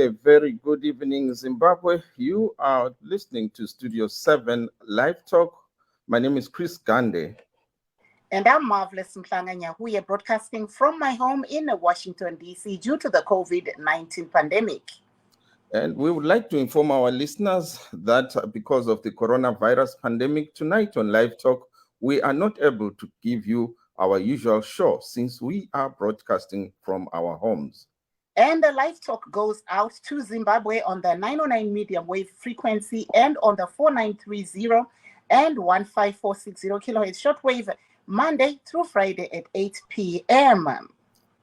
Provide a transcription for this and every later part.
A very good evening, Zimbabwe. You are listening to Studio 7 Live Talk. My name is Chris Gande. And I'm Marvelous Mhlanganya, who are broadcasting from my home in Washington, D.C. due to the COVID-19 pandemic. And we would like to inform our listeners that because of the coronavirus pandemic, tonight on Live Talk, we are not able to give you our usual show since we are broadcasting from our homes. And the Live Talk goes out to Zimbabwe on the 909 medium wave frequency and on the 4930 and 15460 kilohertz shortwave Monday through Friday at 8 p.m.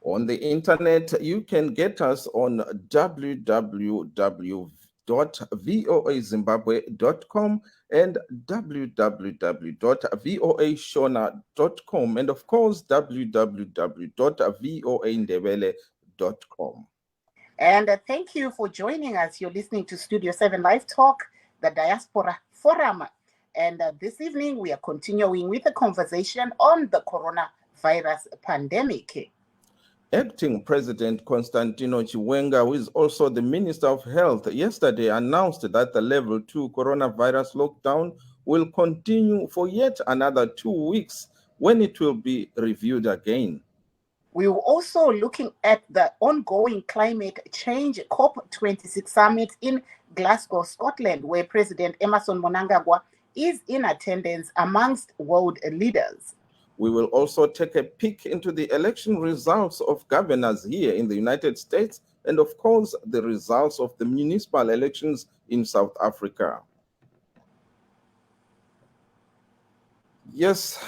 On the internet, you can get us on www.voazimbabwe.com and www.voashona.com and of course www.voandebele.com. And thank you for joining us. You're listening to Studio 7 Live Talk, the Diaspora Forum. And this evening, we are continuing with a conversation on the coronavirus pandemic. Acting President Constantino Chiwenga, who is also the Minister of Health, yesterday announced that the level 2 coronavirus lockdown will continue for yet another 2 weeks when it will be reviewed again. We were also looking at the ongoing climate change COP26 summit in Glasgow, Scotland, where President Emmerson Mnangagwa is in attendance amongst world leaders. We will also take a peek into the election results of governors here in the United States and, of course, the results of the municipal elections in South Africa. Yes,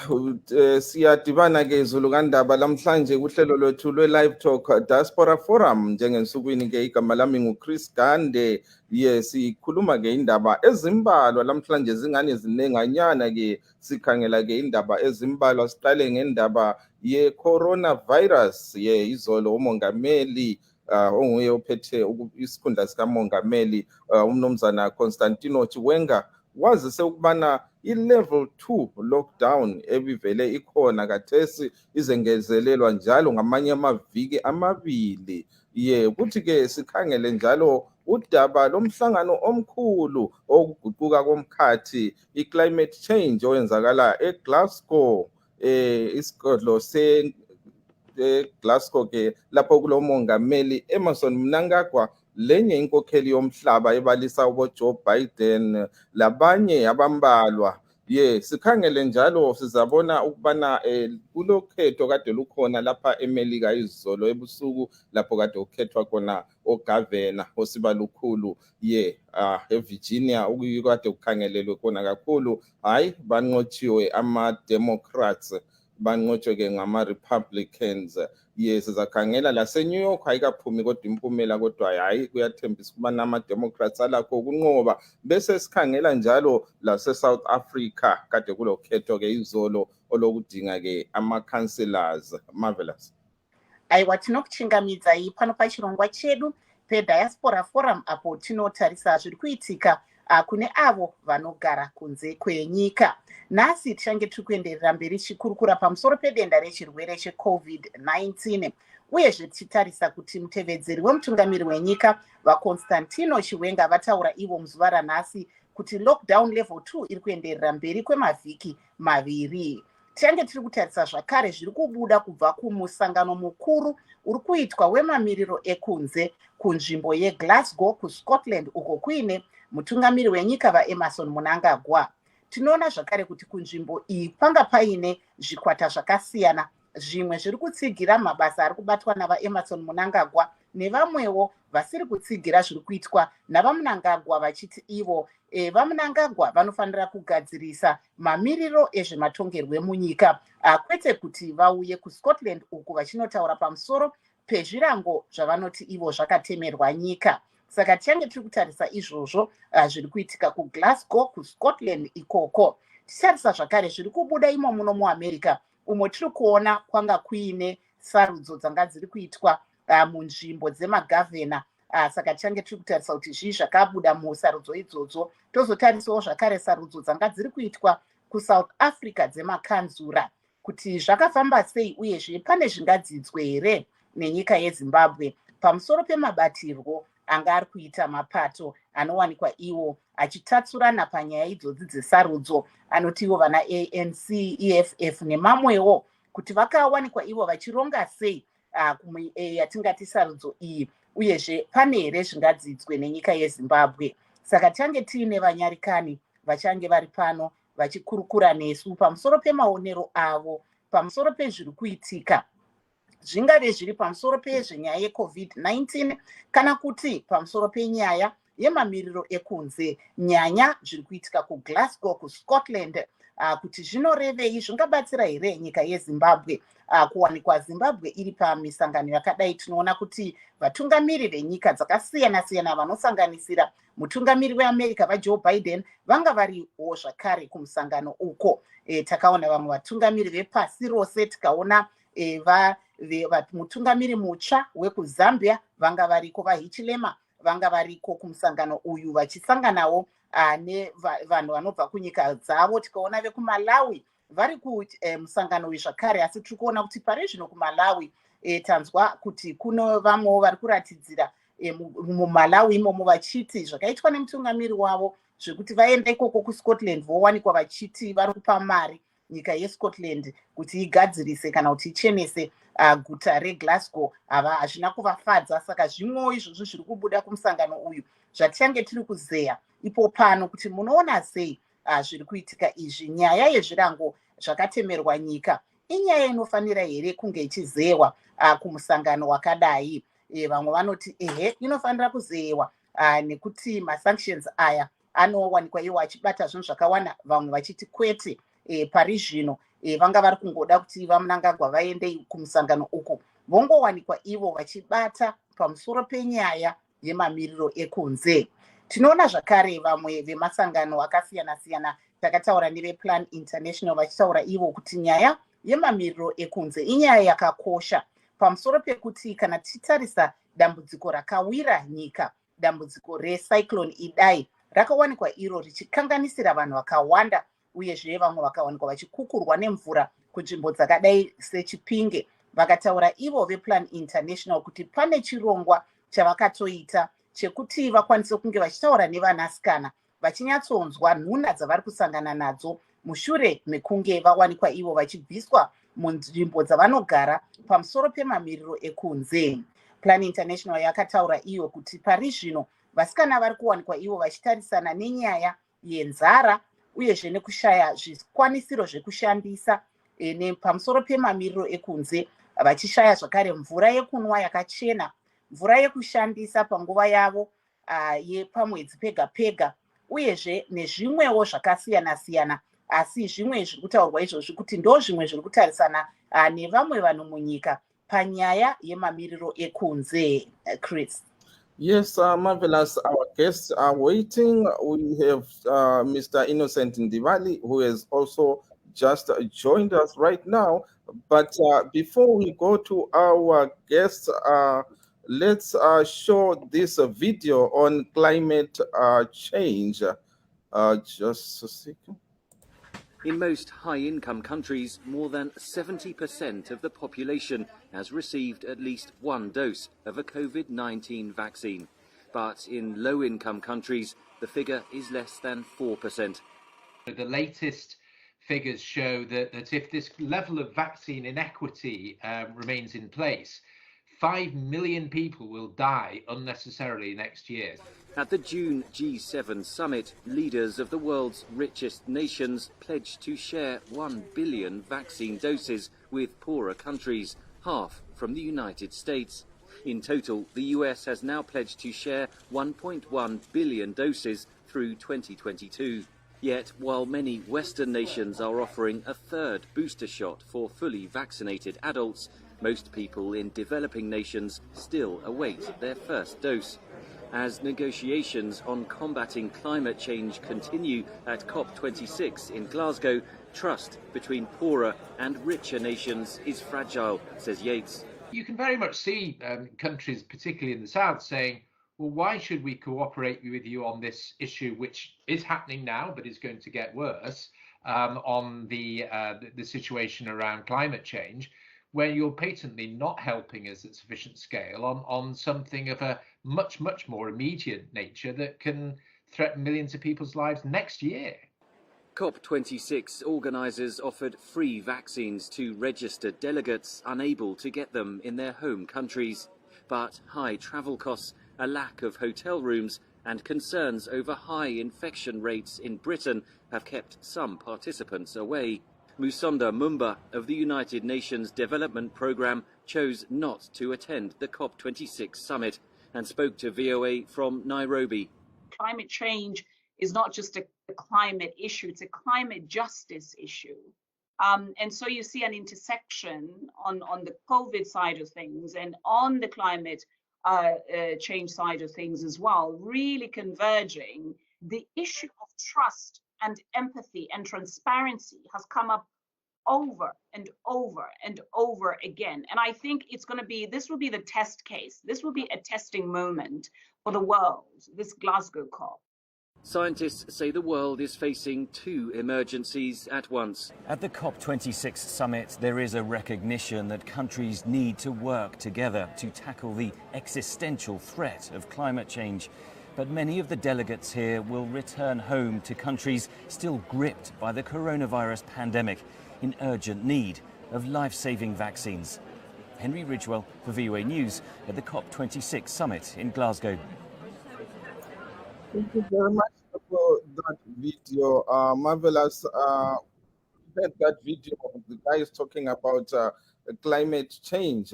siyadibana ke izulukandaba lamhlanje kuhlelo lwethu lwe-Live Talk Diaspora Forum njengensukwini ke igama lami nguChris Gande. Yes, sikhuluma ke indaba ezimbalwa lamhlanje zingane zinenganyana ke sikhangela ke indaba ezimbalwa siqale ngendaba ye-coronavirus. Izolo umongameli onguye ophethe isikhundla sikamongameli umnumzana Constantino Chiwenga wazise ukubana i-level 2 lockdown ebivele ikhona kathesi izengezelelwa njalo ngamanye amaviki amabili. Kuthi ke sikhangele njalo udaba lomhlangano omkhulu okuguquka komkhathi i-climate change owenzakala eGlasgow, isigodlo Glasgow ke lapho kulomongameli Emmerson Mnangagwa lenye inkokheli yomhlaba ebalisa uBoJoe Biden labanye abambalwa. Sikhangele njalo sizabona ukubana kulokhetho kade lukhona lapha eMelika izolo ebusuku lapho kade ukhethwa khona ogavana osibalukhulu eVirginia ukade kukhangelelwe khona kakhulu. Hayi banqotshiwe ama-Democrats banqotshwe ke ngama-Republicans. Sizakhangela laseNew York ayikaphumi kodwa impumela kodwa hayi kuyathembisa ukubana ama-Democrats alakho ukunqoba. Bese sikhangela njalo lase-South Africa kade kulokhetho ke izolo olokudinga ke ama-councillors. Marvelous. Aiwa tinokuchingamidza pano pachirongwa chedu peDiaspora Forum apo tinotarisa zviri kuitika kune avo vanogara kunze kwenyika. Nhasi tichange tiri kuenderera mberi chikurukura pamusoro pedenda rechirwere cheCOVID-19 uyezve tichitarisa kuti mutevedzeri wemutungamiri wenyika vaConstantino Chiwenga vataura ivo muzuva ranhasi kuti lockdown level 2 iri kuenderera mberi kwemavhiki maviri. Tichange tiri kutarisa zvakare zviri kubuda kubva kumusangano mukuru uri kuitwa wemamiriro ekunze kunzvimbo yeGlasgow kuScotland uko kuine mutungamiri wenyika vaEmmerson Mnangagwa. Tinoona zvakare kuti kunzvimbo iyi panga paine zvikwata zvakasiyana, zvimwe zviri kutsigira mabasa ari kubatwa navaEmmerson Mnangagwa nevamwewo vasiri kutsigira zviri kuitwa navaMnangagwa vachiti ivo vaMnangagwa vanofanira kugadzirisa mamiriro ezvematongerwo emunyika kwete kuti vauye kuScotland uku vachinotaura pamusoro pezvirango zvavanoti ivo zvakatemerwa nyika. Saka tichange tiri kutarisa izvozvo zviri kuitika kuGlasgow kuScotland ikoko. Titarisa zvakare zviri kubuda imo muno muAmerica umwe tiri kuona kwanga kuine sarudzo dzanga dziri kuitwa munzvimbo dzemagavhena. Saka tichange tiri kutarisa kuti zvii zvakabuda musarudzo idzodzo. Tozotarisawo zvakare sarudzo dzanga dziri kuitwa kuSouth Africa dzemakanzura kuti zvakafamba sei uyezve pane zvingadzidzwe here nenyika yeZimbabwe pamusoro pemabatirwo anga ari kuita mapato anowanikwa iwo achitatsurana panyaya idzodzi dzesarudzo, anoti ivo vana ANC, EFF nemamwewo, kuti vakawanikwa ivo vachironga sei yatingati sarudzo iyi, uyezve pane here zvingadzidzwe nenyika yeZimbabwe. Saka tange tiine vanyarikani vachange vari pano vachikurukura nesu pamusoro pemaonero avo pamusoro pezviri kuitika, zvingave zviri pamusoro pezvenyaya yeCovid-19 kana kuti pamusoro penyaya yemamiriro ekunze, nyanya zviri kuitika kuGlasgow kuScotland, kuti zvinorevei, zvingabatsira here nyika yeZimbabwe kuwanikwa Zimbabwe iri pamisangano yakadai. Tinoona kuti vatungamiri venyika dzakasiyana-siyana vanosanganisira mutungamiri weAmerica vaJoe Biden vanga variwo zvakare kumusangano uko. Takaona vamwe vatungamiri vepasi rose, tikaona mutungamiri mutsva wekuZambia vanga variko, vaHichilema vanga variko kumusangano uyu vachisanganawo nevanhu vanobva kunyika dzavo. Tikaona vekuMalawi vari kumusangano uyu zvakare, asi tiri kuona kuti pari zvino kuMalawi tanzwa kuti kuno vamwewo vari kuratidzira muMalawi imomo vachiti zvakaitwa nemutungamiri wavo zvekuti vaenda ikoko kuScotland vowanikwa vachiti vari kupa mari nyika yeScotland kuti igadzirise kana kuti ichenese guta reGlasgow. Hazvina kuvafadza, saka zvimwewo izvozvo zviri kubuda kumusangano uyu zvatichange tiri kuzeya ipo pano kuti munoona sei zviri kuitika izvi. Nyaya yezvirango zvakatemerwa nyika inyaya inofanira here kunge ichizeyewa kumusangano wakadai? Vamwe vanoti inofanira kuzeyewa nekuti masanctions aya anowanikwa iwo achibata zvinhu zvakawanda, vamwe vachiti kwete. Pari zvino vanga vari kungoda kuti vaMnangagwa vaende kumusangano uku vongowanikwa ivo vachibata pamusoro penyaya yemamiriro ekunze. Tinoona zvakare vamwe vemasangano akasiyana-siyana, takataura nevePlan International vachitaura ivo kuti nyaya yemamiriro ekunze inyaya yakakosha pamusoro pekuti kana tichitarisa dambudziko rakawira nyika, dambudziko recyclone Idai rakawanikwa iro richikanganisira vanhu vakawanda, uyezve vamwe vakawanikwa vachikukurwa nemvura kunzvimbo dzakadai seChipinge. Vakataura ivo vePlan International kuti pane chirongwa chavakatoita chekuti vakwanise kunge vachitaura nevanasikana vachinyatsonzwa nhuna dzavari kusangana nadzo mushure mekunge vawanikwa ivo vachibviswa munzvimbo dzavanogara pamusoro pemamiriro ekunze. Plan International yakataura iyo kuti pari zvino vasikana vari kuwanikwa ivo vachitarisana nenyaya yenzara uyezve nekushaya zvikwanisiro zvekushandisa pamusoro pemamiriro ekunze, vachishaya zvakare mvura yekunwa yakachena, mvura yekushandisa panguva yavo yepamwedzi pega pega, uyezve nezvimwewo zvakasiyana-siyana. Asi zvimwe zviri kutaurwa izvozvi kuti ndo zvimwe zviri kutarisana nevamwe vanhu munyika panyaya yemamiriro ekunze. Chris. Yes, marvelous. Our guests are waiting. We have Mr. Innocent Ndivali, who has also just joined us right now. But before we go to our guests, let's show this video on climate change. Just a second. In most high-income countries, more than 70% of the population has received at least one dose of a COVID-19 vaccine. But in low-income countries, the figure is less than 4%. The latest figures show that if this level of vaccine inequity remains in place, 5 million people will die unnecessarily next year. At the June G7 summit, leaders of the world's richest nations pledged to share 1 billion vaccine doses with poorer countries, half from the United States. In total, the US has now pledged to share 1.1 billion doses through 2022. Yet, while many Western nations are offering a third booster shot for fully vaccinated adults, most people in developing nations still await their first dose. As negotiations on combating climate change continue at COP26 in Glasgow, trust between poorer and richer nations is fragile, says Yates. You can very much see countries, particularly in the South, saying, well, why should we cooperate with you on this issue, which is happening now, but is going to get worse, on the situation around climate change, where you're patently not helping us at sufficient scale on something of a much, much more immediate nature that can threaten millions of people's lives next year. COP26 organisers offered free vaccines to registered delegates unable to get them in their home countries. But high travel costs, a lack of hotel rooms and concerns over high infection rates in Britain have kept some participants away. Musonda Mumba of the United Nations Development Programme chose not to attend the COP26 summit and spoke to VOA from Nairobi. Climate change is not just a climate issue, it's a climate justice issue. And so you see an intersection on the COVID side of things and on the climate change side of things as well, really converging. The issue of trust and empathy and transparency has come up over and over and over again. And I think this will be the test case. This will be a testing moment for the world, this Glasgow COP. Scientists say the world is facing two emergencies at once. At the COP26 summit, there is a recognition that countries need to work together to tackle the existential threat of climate change. But many of the delegates here will return home to countries still gripped by the coronavirus pandemic, in urgent need of life-saving vaccines. Henry Ridgewell for VOA News at the COP26 summit in Glasgow. Thank you very much for that video. Marvelous. Heard that video of the guys talking about climate change.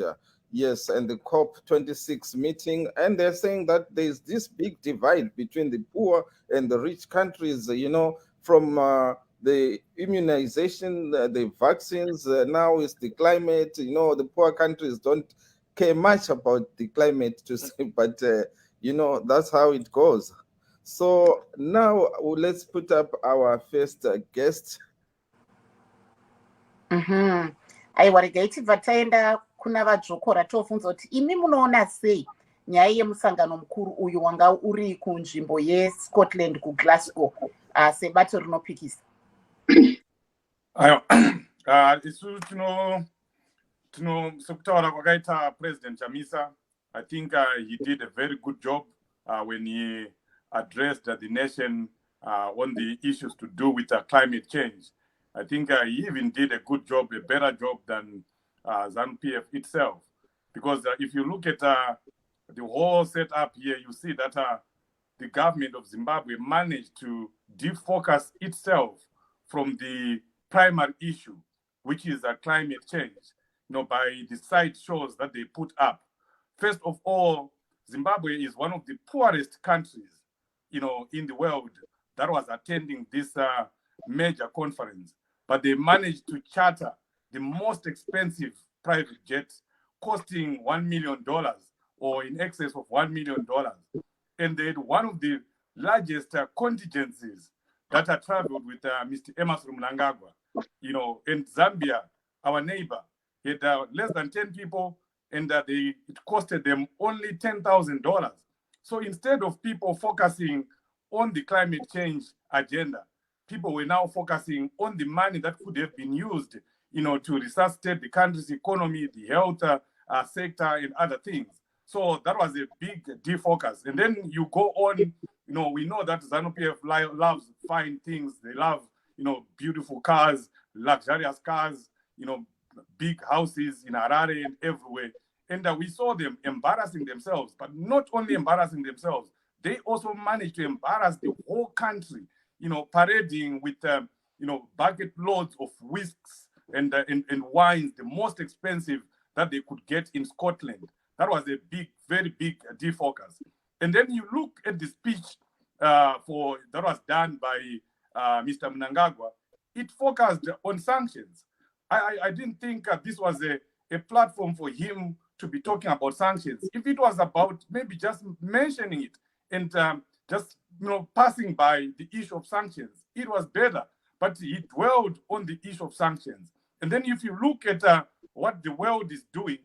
Yes, and the COP26 meeting. And they're saying that there's this big divide between the poor and the rich countries, from the immunization, the vaccines, now is the climate. The poor countries don't care much about the climate, to say, but, that's how it goes. So now let's put up our first guest. Aiwa regai tibva taenda kuna vadzvokora tobvunza kuti imi munoona sei nyaya yemusangano mukuru uyu wanga uri kunzvimbo yeScotland kuGlasgow sebato rinopikisa. Isu sekutaura kwakaita President Chamisa, I think he did a very good job when he addressed the nation on the issues to do with climate change. I think he even did a good job, a better job than ZANU-PF itself. Because if you look at the whole setup here, you see that the government of Zimbabwe managed to defocus itself from the primary issue, which is climate change, by the side shows that they put up. First of all, Zimbabwe is one of the poorest countries, in the world that was attending this major conference. But they managed to charter the most expensive private jet, costing $1 million or in excess of $1 million. And they had one of the largest contingencies that had traveled with Mr. Emerson Mnangagwa. In Zambia, our neighbor, he had less than 10 people, and it costed them only $10,000. So instead of people focusing on the climate change agenda, people were now focusing on the money that could have been used, to resuscitate the country's economy, the health sector, and other things. So that was a big defocus. And then you go on, we know that ZANU-PF loves fine things. They love, beautiful cars, luxurious cars, big houses in Harare and everywhere. And we saw them embarrassing themselves, but not only embarrassing themselves, they also managed to embarrass the whole country, parading with, bucket loads of whisks and wines, the most expensive that they could get in Scotland. That was a very big defocus. And then you look at the speech that was done by Mr. Mnangagwa. It focused on sanctions. I didn't think this was a platform for him to be talking about sanctions. If it was about maybe just mentioning it and just passing by the issue of sanctions, it was better. But he dwelled on the issue of sanctions. And then if you look at what the world is doing,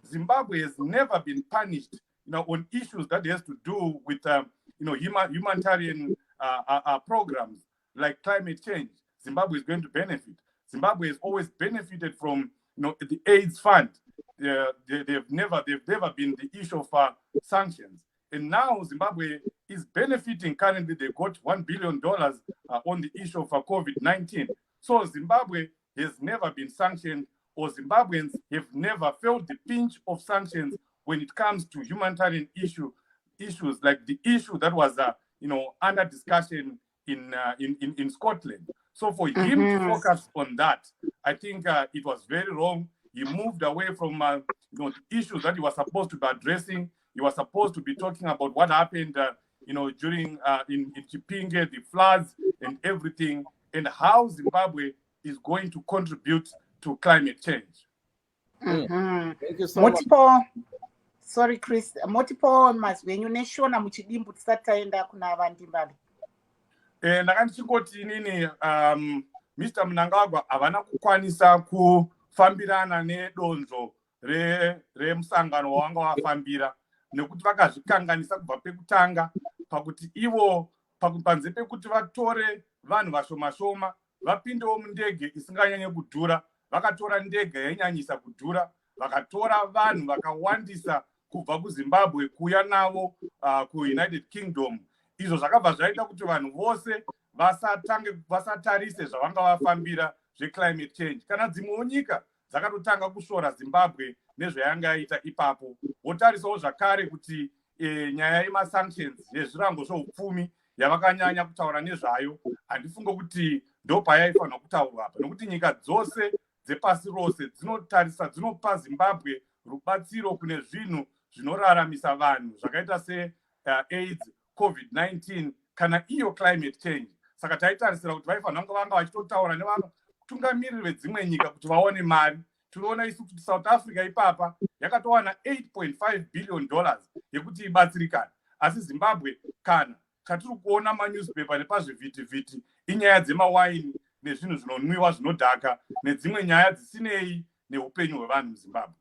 Zimbabwe has never been punished, on issues that has to do with, humanitarian programs like climate change. Zimbabwe is going to benefit. Zimbabwe has always benefited from, the AIDS fund. They've never been the issue of sanctions. And now Zimbabwe is benefiting currently. They got $1 billion on the issue of COVID-19. So Zimbabwe has never been sanctioned, or Zimbabweans have never felt the pinch of sanctions when it comes to humanitarian issues like the issue that was under discussion in Scotland. So for him to focus on that, I think it was very wrong. He moved away from the issues that he was supposed to be addressing. He was supposed to be talking about what happened during in Chipinge, the floods and everything, and how Zimbabwe is going to contribute to climate change. Thank you so much. Sorry, Chris. Multiple mazwenyu neshona muchidimbu tisati taenda kuna vandimbali. Ndakandichingoti inini Mr. Mnangagwa havana kukwanisa kufambirana nedonzo remusangano wanga wafambira, nekuti vakazvikanganisa kubva pekutanga, pakuti ivo panze pekuti vatore vanhu vashoma-shoma vapindewo mundege isinganyanye kudhura, vakatora ndege yainyanyisa kudhura, vakatora vanhu vakawandisa kubva kuZimbabwe kuuya navo kuUnited Kingdom. Izvo zvakabva zvaita kuti vanhu vose vasatarise zvavanga vafambira zveclimate change. Kana dzimwewo nyika dzakatotanga kushora Zimbabwe nezvayanga yaita ipapo, votarisawo zvakare kuti nyaya yemasanctions yezvirango zveupfumi yavakanyanya kutaura nezvayo, handifunge kuti ndopayaifanira kutaurwa apa, nokuti nyika dzose dzepasi rose dzinopa Zimbabwe rubatsiro kune zvinhu zvinoraramisa vanhu zvakaita se-AIDS, COVID-19 kana iyo climate change. Saka taitarisira kuti vaifanira kunge vanga vachitotaura nevatungamiriri vedzimwe nyika kuti vaone mari. Tinoona isu kuti South Africa ipapa yakatowana $8.5 billion yekuti ibatsirikane, asi Zimbabwe kana chatiri kuona manewspaper nepazvivhitivhiti inyaya dzemawaini nezvinhu zvinonwiwa zvinodhaka nedzimwe nyaya dzisinei neupenyu hwevanhu muZimbabwe.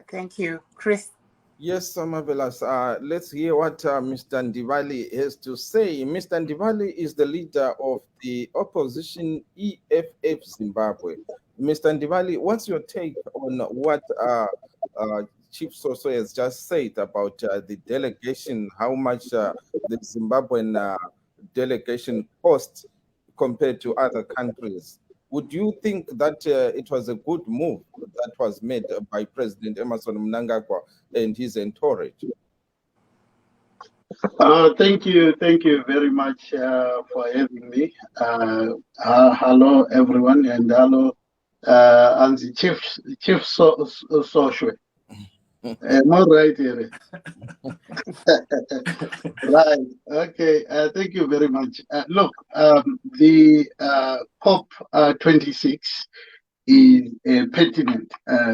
Thank you, Chris. Yes, marvelous. Let's hear what Mr. Ndivali has to say. Mr. Ndivali is the leader of the opposition EFF Zimbabwe. Mr. Ndivali, what's your take on what Chief Soso has just said about the delegation, how much the Zimbabwean delegation cost compared to other countries? Would you think that it was a good move that was made by President Emmerson Mnangagwa and his entourage? Thank you very much for having me. Hello, everyone, and hello, and the Chief Soshwe. Am I right here? Right. Okay. Thank you very much. Look, the COP26 is a pertinent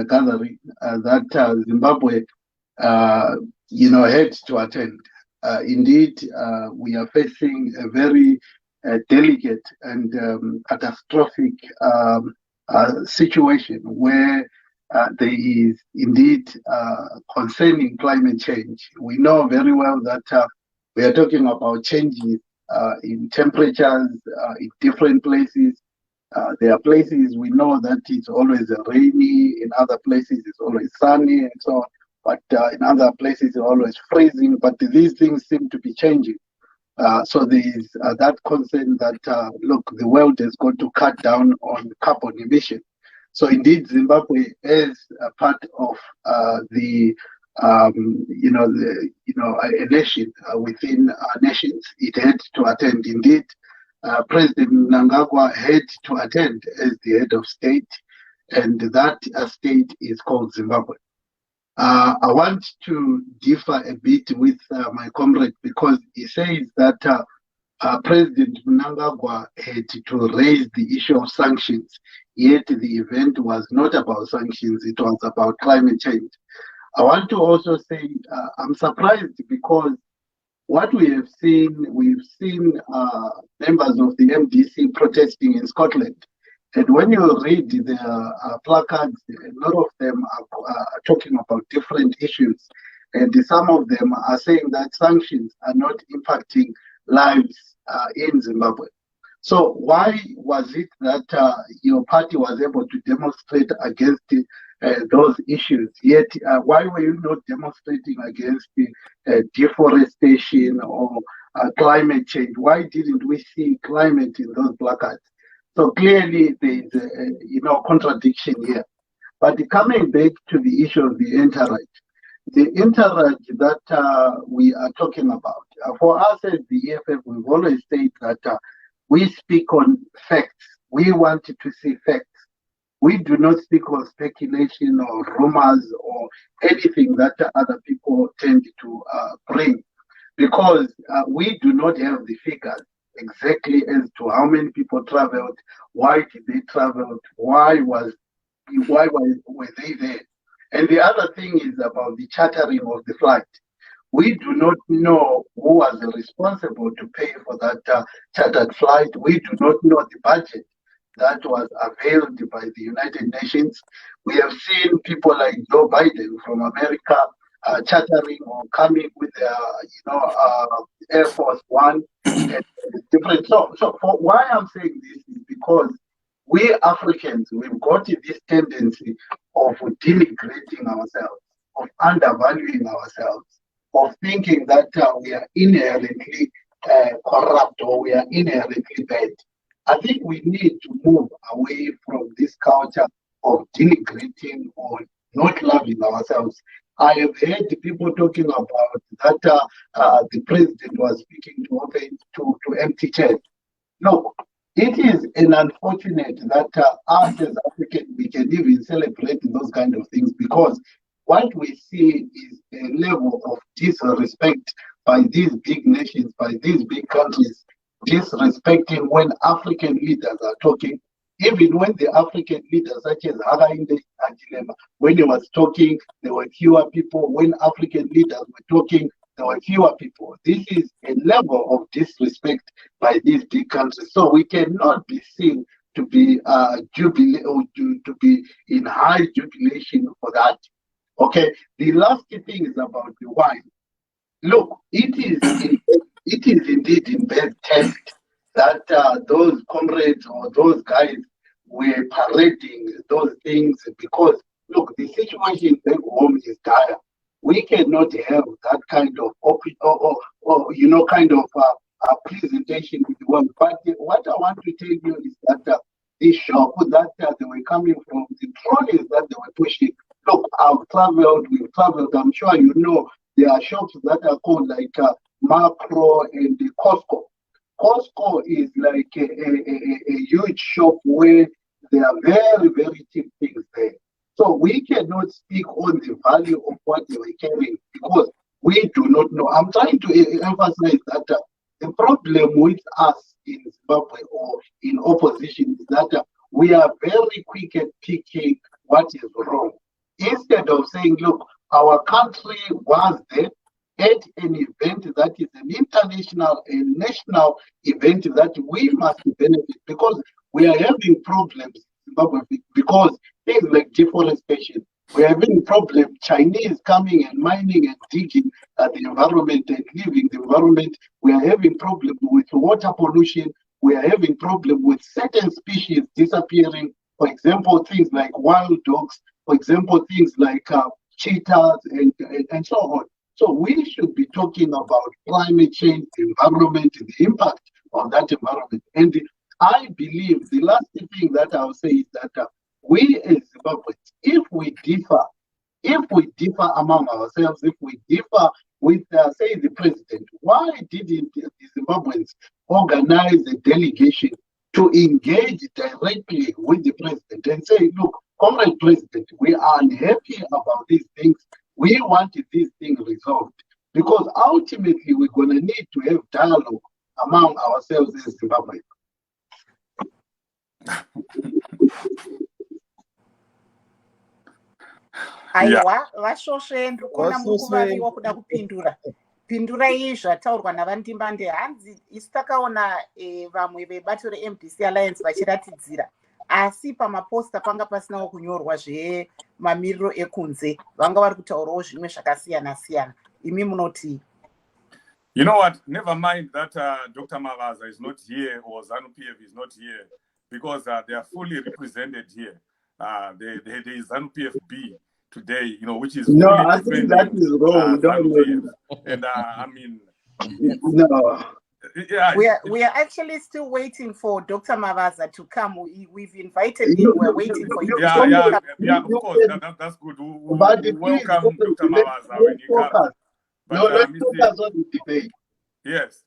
gathering that Zimbabwe, had to attend. Indeed, we are facing a very delicate and catastrophic situation where there is indeed concerning climate change. We know very well that we are talking about changes in temperatures in different places. There are places we know that it's always rainy, in other places it's always sunny and so on, but in other places it's always freezing, but these things seem to be changing. So there is that concern that, look, the world has got to cut down on carbon emission. So indeed, Zimbabwe is a part of a nation within nations. It had to attend. Indeed, President Mnangagwa had to attend as the head of state, and that state is called Zimbabwe. I want to differ a bit with my comrade because he says that President Mnangagwa had to raise the issue of sanctions, yet the event was not about sanctions, it was about climate change. I want to also say I'm surprised because what we've seen members of the MDC protesting in Scotland. And when you read the placards, a lot of them are talking about different issues. And some of them are saying that sanctions are not impacting lives in Zimbabwe. So why was it that your party was able to demonstrate against those issues? Yet, why were you not demonstrating against deforestation or climate change? Why didn't we see climate in those placards? So clearly, there is a contradiction here. But coming back to the issue of the entourage that we are talking about, for us as the EFF, we've always said that we speak on facts. We want to see facts. We do not speak on speculation or rumors or anything that other people tend to bring, because we do not have the figures exactly as to how many people traveled, why did they travel, why were they there. And the other thing is about the chartering of the flight. We do not know who was responsible to pay for that chartered flight. We do not know the budget that was availed by the United Nations. We have seen people like Joe Biden from America chartering or coming with Air Force One. And different. So for why I'm saying this is because we Africans, we've got this tendency of denigrating ourselves, of undervaluing ourselves, of thinking that we are inherently corrupt or we are inherently bad. I think we need to move away from this culture of denigrating or not loving ourselves. I have heard people talking about that the president was speaking to empty chairs. Look, it is an unfortunate that us as Africans, we can even celebrate those kind of things, because what we see is a level of disrespect by these big nations, by these big countries, disrespecting when African leaders are talking. Even when the African leaders, such as Hakainde Hichilema, when he was talking, there were fewer people. When African leaders were talking, there were fewer people. This is a level of disrespect by these big countries. So we cannot be seen to be to be in high jubilation for that. Okay. The last thing is about the wine. Look, it is indeed in bad taste that those comrades or those guys were parading those things, because look, the situation back home is dire. We cannot have that kind of presentation with the world. But what I want to tell you is that the shop that they were coming from, the trolleys that they were pushing. Look, we've traveled. I'm sure you know there are shops that are called like Macro and the Costco. Costco is like a huge shop where there are very, very cheap things there. So we cannot speak on the value of what they were carrying because we do not know. I'm trying to emphasize that the problem with us in Zimbabwe or in opposition is that we are very quick at picking what is wrong. Instead of saying, look, our country was there at an event that is an international and national event that we must benefit, because we are having problems in Zimbabwe because things like deforestation. We are having problems, Chinese coming and mining and digging the environment and leaving the environment. We are having problems with water pollution. We are having problems with certain species disappearing. For example, things like wild dogs. For example, things like cheetahs and so on. So we should be talking about climate change, the environment, the impact of that environment. And I believe the last thing that I'll say is that we as Zimbabweans, if we differ among ourselves, if we differ with, say, the president, why didn't the Zimbabweans organize a delegation to engage directly with the president and say, look, Comrade President, we are unhappy about these things. We want these things resolved, because ultimately we're going to need to have dialogue among ourselves as Zimbabwe. Aiwa, vashoshe ndikona muri kuvaviwa kuda kupindura. Pindurai zvataurwa navandimbande. Hanzi isi takaona vamwe vebato reMDC Alliance vachiratidzira, asi pamaposta panga pasinawo kunyorwa zvemamiriro ekunze. Vanga vari kutaurawo zvimwe zvakasiyana siyana. Imi munoti? You know what? Never mind that Dr. Mavaza is not here or ZANU-PF is not here, because they are fully represented here. There is ZANU-PF B today, which is No, fully I think that defending is wrong. ZANU-PF. And I mean, no. Yeah, we are actually still waiting for Dr. Mavaza to come. We've invited him. We're waiting for him. Yeah, of course. That's good. But We welcome Dr. Mavaza when he comes. But let's focus on the debate. Yes.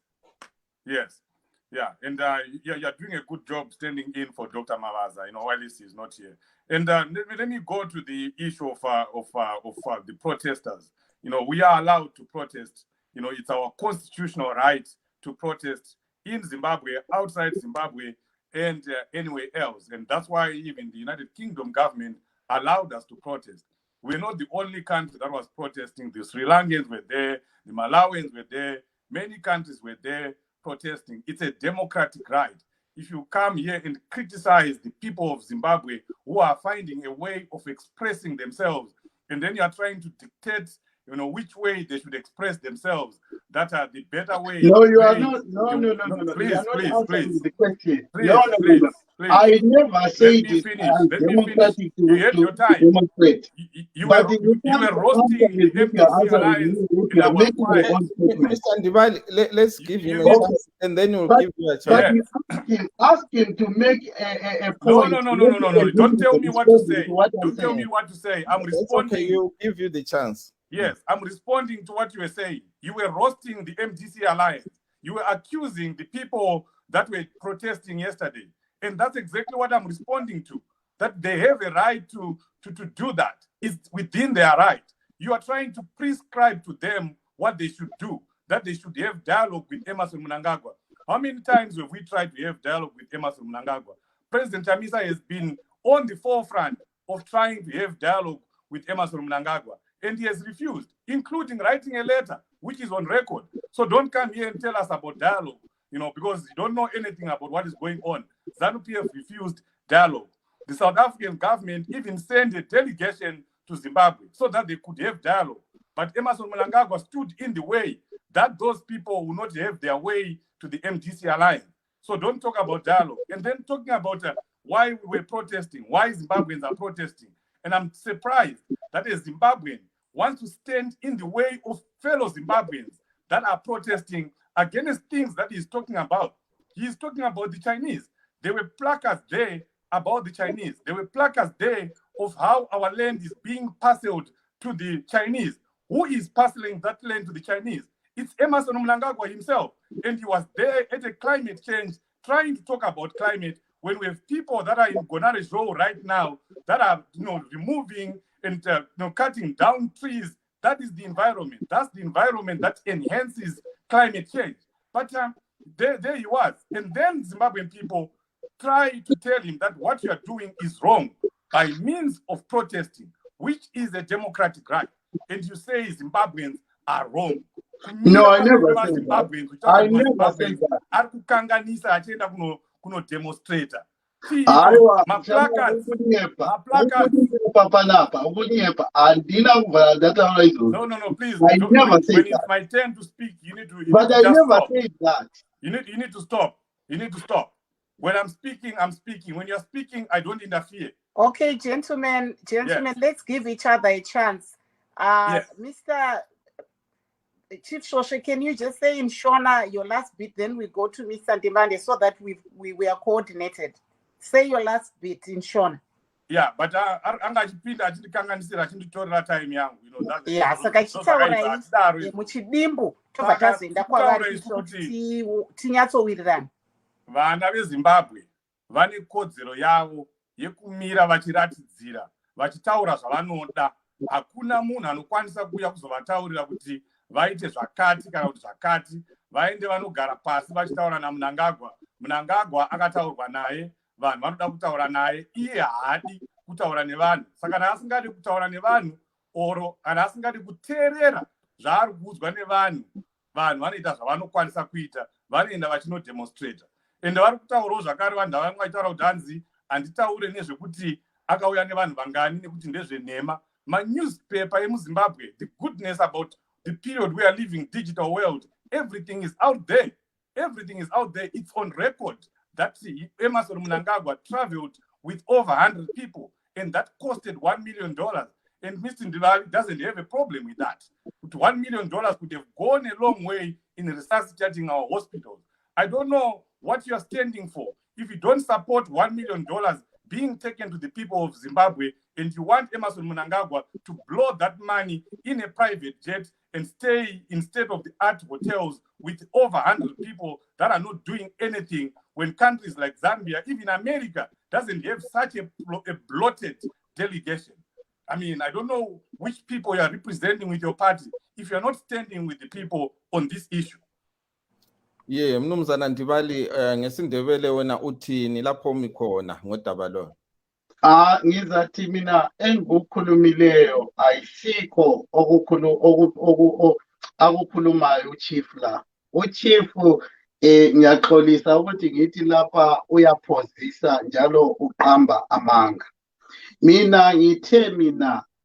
Yeah, and you're doing a good job standing in for Dr. Mavaza, while he's not here. And let me go to the issue of the protesters. We are allowed to protest. It's our constitutional right to protest in Zimbabwe, outside Zimbabwe, and anywhere else. And that's why even the United Kingdom government allowed us to protest. We're not the only country that was protesting. The Sri Lankans were there, the Malawians were there, many countries were there protesting. It's a democratic right. If you come here and criticize the people of Zimbabwe who are finding a way of expressing themselves, and then you are trying to dictate which way they should express themselves, that are the better way. No, you are not. No. Please, you are not please, answering the question. Please. I never said Let me finish. democratic You had your time. demonstrate. You were roasting the MDC alliance in our quiet. Mr. Ndibali, let's give him a chance, and then we'll give you a chance. But ask him to make a point. No. Don't tell me what to say. Don't tell me what to say. I'm responding. Okay, we'll give you the chance. Yes, I'm responding to what you were saying. You were roasting the MDC alliance. You were accusing the people that were protesting yesterday. And that's exactly what I'm responding to. That they have a right to do that. It's within their right. You are trying to prescribe to them what they should do, that they should have dialogue with Emmerson Mnangagwa. How many times have we tried to have dialogue with Emmerson Mnangagwa? President Chamisa has been on the forefront of trying to have dialogue with Emmerson Mnangagwa. And he has refused, including writing a letter, which is on record. So don't come here and tell us about dialogue, because you don't know anything about what is going on. ZANU-PF refused dialogue. The South African government even sent a delegation to Zimbabwe so that they could have dialogue. But Emmerson Mnangagwa stood in the way that those people will not have their way to the MDC alliance. So don't talk about dialogue. And then talking about why we were protesting, why Zimbabweans are protesting. And I'm surprised that a Zimbabwean wants to stand in the way of fellow Zimbabweans that are protesting against things that he's talking about. He's talking about the Chinese. There were placards there about the Chinese. There were placards there of how our land is being parceled to the Chinese. Who is parceling that land to the Chinese? It's Emmerson Mnangagwa himself. And he was there at a climate change, trying to talk about climate, when we have people that are in Gonare right now that are removing and cutting down trees. That is the environment. That's the environment that enhances climate change. But there he was. And then Zimbabwean people try to tell him that what you are doing is wrong by means of protesting, which is a democratic right. And you say Zimbabweans are wrong. No, I never said that. I never said that. Demonstrator. No, please. I never said when that. It's my turn to speak, you need to But I never stop. said that. You need to stop. You need to stop. When I'm speaking, I'm speaking. When you're speaking, I don't interfere. Okay, gentlemen, Yes. Let's give each other a chance. Yes. Mr. Chief Shoshe, can you just say in Shona your last bit, then we go to Mr. Ndimande so that we are coordinated. Say your last bit in Shona. Yeah, but angachipinda achitikanganisira achinditotora time yangu, Yeah, saka chitaurai muchidimbu tobva tazoenda kwavari kuti tinyatsowirirana. Vana veZimbabwe vane kodzero yavo yekumira vachiratidzira, vachitaura zvavanoda. Hakuna munhu anokwanisa kuuya kuzovataurira kuti vaite zvakati kana kuti zvakati. Vaende vanogara pasi vachitaura naMnangagwa. Mnangagwa akataurwa naye, vanhu vanoda kutaura naye, iye haadi kutaura nevanhu. Saka kana asingadi kutaura nevanhu, oro kana asingadi kuteerera zvaari kuudzwa nevanhu, vanhu vanoita zvavanokwanisa kuita, vanoenda vachinodemonstrata. Ende vari kutaurawo zvakare vanhu vamwe vaitaura kuti hanzi handitaure nezvekuti akauya nevanhu vangani nekuti ndezvenhema. My newspaper emuZimbabwe, the goodness about the period we are living, digital world, Everything is out there. Everything is out there. It's on record that Emmerson Mnangagwa traveled with over 100 people, and that costed $1 million. And Mr. Ndilali doesn't have a problem with that. But $1 million could have gone a long way in resuscitating our hospitals. I don't know what you're standing for. If you don't support $1 million being taken to the people of Zimbabwe, and you want Emmerson Mnangagwa to blow that money in a private jet and stay in state-of-the-art hotels with over 100 people that are not doing anything, when countries like Zambia, even America, doesn't have such a bloated delegation. I mean, I don't know which people you are representing with your party if you're not standing with the people on this issue. Yeah, Mnumzana Ndibali, ngesindebele wena uthini lapho mikhona ngodaba lo. Ngizathi mina engikukhulumileyo ayisikho akukhulumayo uchief la. Uchief ngiyaxolisa ukuthi ngithi lapha uyaphozisa njalo uqamba amanga. Mina ngithe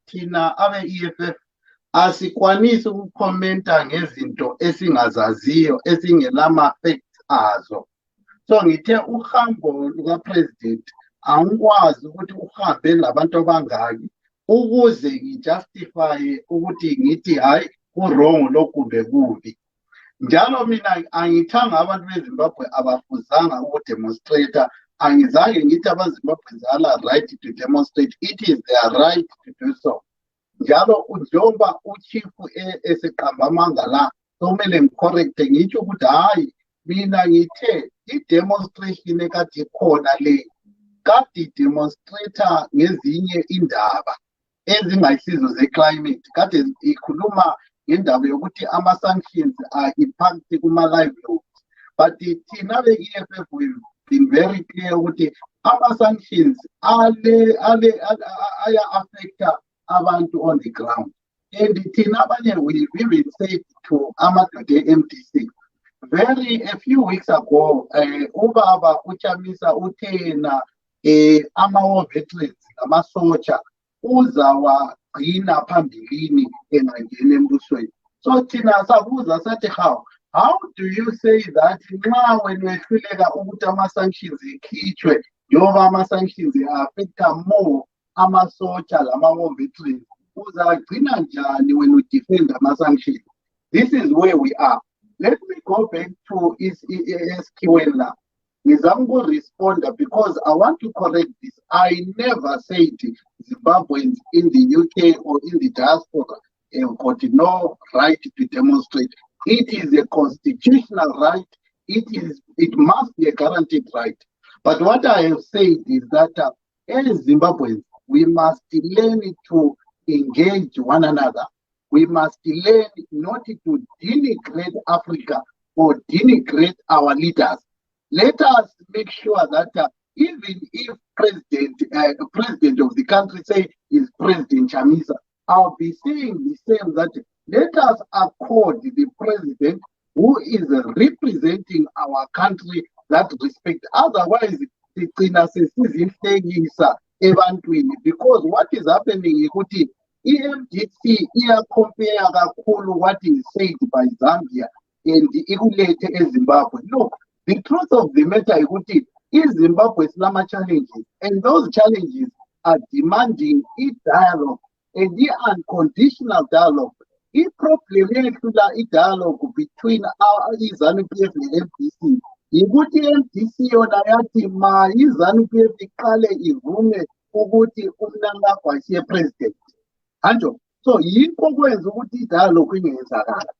thina abe-EFF asikwanisi ukukhomenta ngezinto esingazaziyo esingelama-facts azo. So ngithe uhambo luka-president angikwazi ukuthi uhambe labantu abangaki ukuze ngijustify ukuthi ngithi hayi ku-wrong lokhu kumbe kubi. Njalo mina angithanga abantu beZimbabwe abafuzanga ukudemonstrate. Angizange ngithi abaZimbabweans ala right to demonstrate. It is their right to do so. Njalo njengoba uchief eseqamba amanga la kumele ngicorrecte ngitsho ukuthi hayi mina ngithe i-demonstration ekade ikhona le kade demonstrator ngezinye indaba ezingayisizo ze-climate, kade ikhuluma ngendaba yokuthi ama-sanctions are impact kuma-livelihoods. But thina be-EFF we've been very clear ukuthi ama-sanctions aya-affecta abantu on the ground. And thina abanye we've even said to amadoda e-MDC, a few weeks ago, ubaba uChamisa uthena ama-war veterans namasotsha uzawagcina phambilini engangena embusweni. So thina sabuza sathi how do you say that nxa wena wehluleka ukuthi ama-sanctions ekhitshwe njengoba ama-sanctions affecta more amasotsha lama-war veterans, uzagcina njani when we defend ama-sanctions? This is where we are. Let me go back to SQL. Nizamgo respond because I want to correct this. I never said Zimbabweans in the UK or in the diaspora have got no right to demonstrate. It is a constitutional right. It must be a guaranteed right. But what I have said is that as Zimbabweans, we must learn to engage one another. We must learn not to denigrate Africa or denigrate our leaders. Let us make sure that even if president of the country say is President Chamisa, I'll be saying the same, that let us accord the president who is representing our country that respect. Otherwise, because what is happening is EMDC compare what is said by Zambia and the Zimbabwe. Look, the truth of the matter is Zimbabwe's Lama challenges, and those challenges are demanding a dialogue, and the unconditional dialogue. It probably a dialogue between our ZANU-PF and MDC. Iguti MDC onayati ma ZANU-PF ikale ivume ukuthi uMnangagwa siye president. Anjo, so yikho kwenza ukuthi dialogue ingenzakala.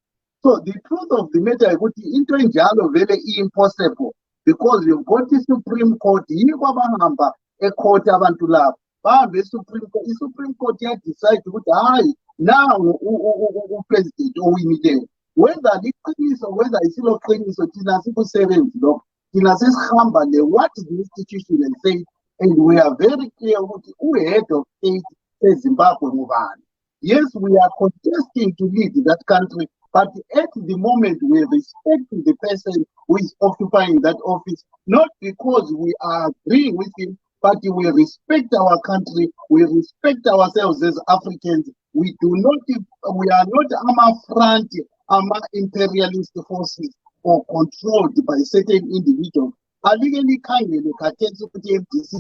So the truth of the matter is that into enjalo vele impossible, because you've got the Supreme Court, yikho abahamba ecourt abantu labo. Bahambe eSupreme Court, iSupreme Court decide ukuthi hayi now upresident owinile. Whether liqiniso whether isiloqiniso thina sikusebenzi lo. Thina sesihamba le what the institution has said, and we are very clear ukuthi head of state eZimbabwe ngubani. Yes, we are contesting to lead that country, but at the moment we respect the person who is occupying that office, not because we are agreeing with him, but we respect our country, we respect ourselves as Africans. We are not front ama-imperialist forces or controlled by certain individuals alike likhangele khathesi ukuthi i-MDC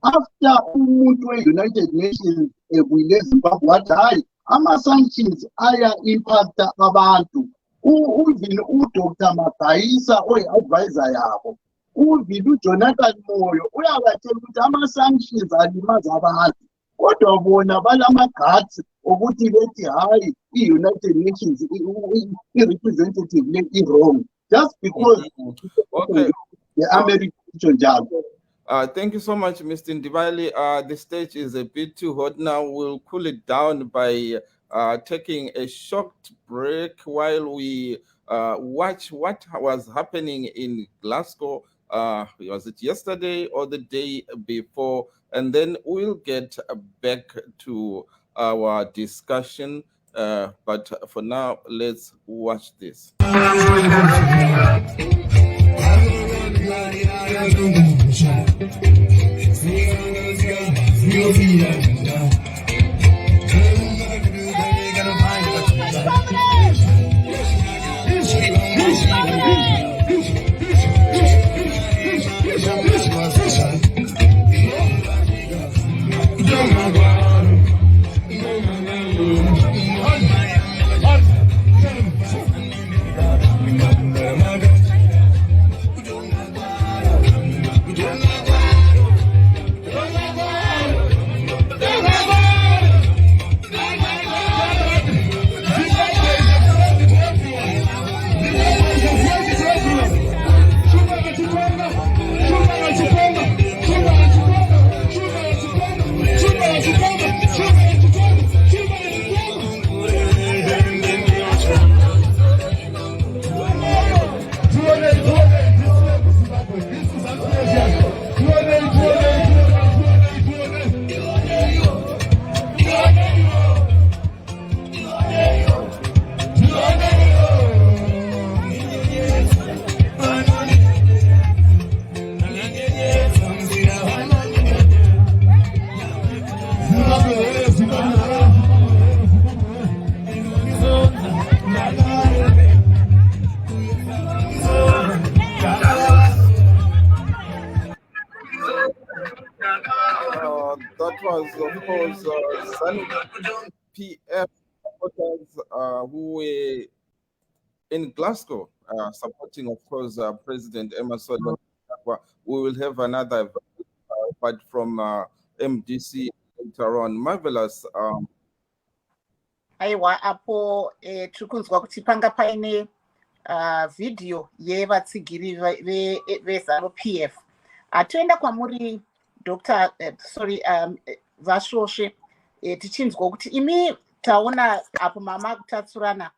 after umuntu we-United Nations ebuyile eZimbabwe wathi hayi ama-sanctions aya-impacta abantu. Uvile uDr. Magayisa oyi-advisor yabo, uvile uJonathan Moyo uyabatshela ukuthi ama-sanctions alimaza abantu, kodwa bona balama-guts ukuthi bethi hayi i-United Nations i-representative le i-wrong just because Okay. the American njalo. Thank you so much, Mr. Ndibali. The stage is a bit too hot now. We'll cool it down by taking a short break while we watch what was happening in Glasgow. Was it yesterday or the day before? And then we'll get back to our discussion. But for now, let's watch this. That was, of course, some PF supporters who were in Glasgow supporting, of course, President Emerson Mnangagwa. We will have another but from MDC later on. Marvelous. Aiwa apo tirikunzwa kuti panga paine video yevatsigiri vezanu PF. Toenda kwamuri Dr. Vashoshe tichinzwa kuti imi taona apo mama kutatsurana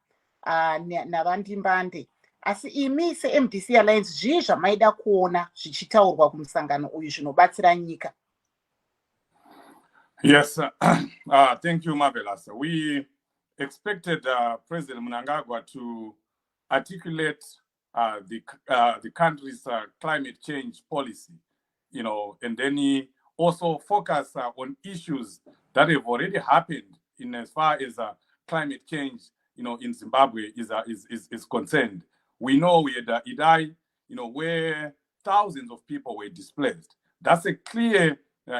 navandimbande, asi imi se-MDC Alliance zvii zvamaida kuona zvichitaurwa kumusangano uyu zvinobatsira nyika? Yes, thank you, Marvelous. We expected President Mnangagwa to articulate the country's climate change policy, you know, and then he also focus on issues that have already happened in as far as climate change, you know, in Zimbabwe is concerned. We know we had Idai, you know, where thousands of people were displaced. That's a clear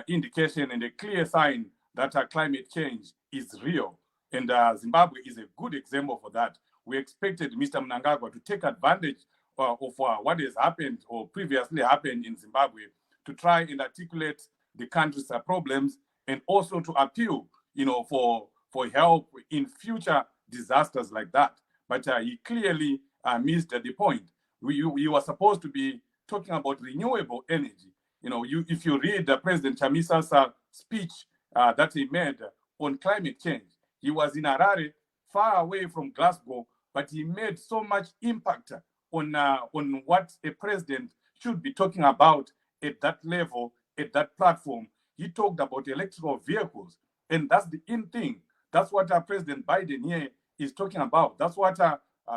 indication and a clear sign that climate change is real. And Zimbabwe is a good example for that. We expected Mr. Mnangagwa to take advantage of what has happened or previously happened in Zimbabwe to try and articulate the country's problems and also to appeal, you know, for help in future disasters like that. But he clearly missed the point. We were supposed to be talking about renewable energy. You know, if you read President Chamisa's speech that he made on climate change, he was in Harare, far away from Glasgow, but he made so much impact on what a president should be talking about at that level, at that platform. He talked about electrical vehicles, and that's the in thing. That's what President Biden here is talking about. That's what